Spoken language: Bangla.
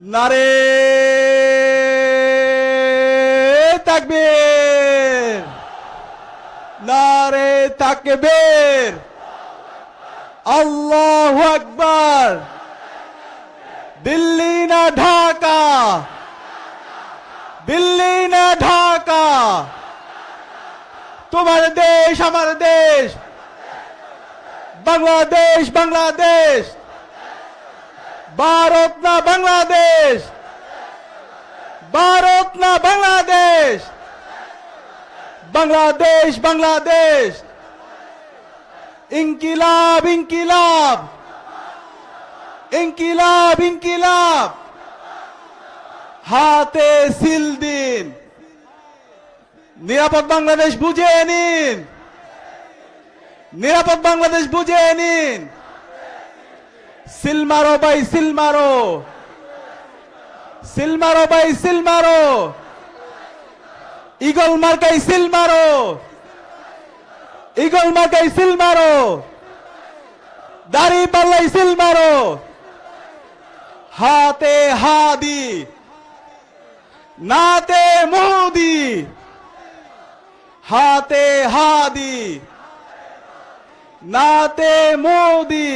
নারে তাকবীর, নারে তাকবীর, আল্লাহু আকবার। দিল্লি না ঢাকা, দিল্লি না ঢাকা, তোমার দেশ আমার দেশ, বাংলাদেশ বাংলাদেশ, ভারত না বাংলাদেশ, ভারত না বাংলাদেশ, বাংলাদেশ বাংলাদেশ। ইনকিলাব ইনকিলাব, ইনকিলাব ইনকিলাব, হাতে সিল দিন। নিরাপদ বাংলাদেশ বুঝে নিন, নিরাপদ বাংলাদেশ বুঝে নিন। সিল মারো ভাই সিল মারো, সিল মারো ভাই সিল মারো, ইগল মার্কাই সিল মারো, ইগল মার্কাই সিল মারো, দাড়ি পাল্লাই সিল মারো। হাতে হাদি, নাতে মোদি, হাতে হাদি, নাতে মোদি।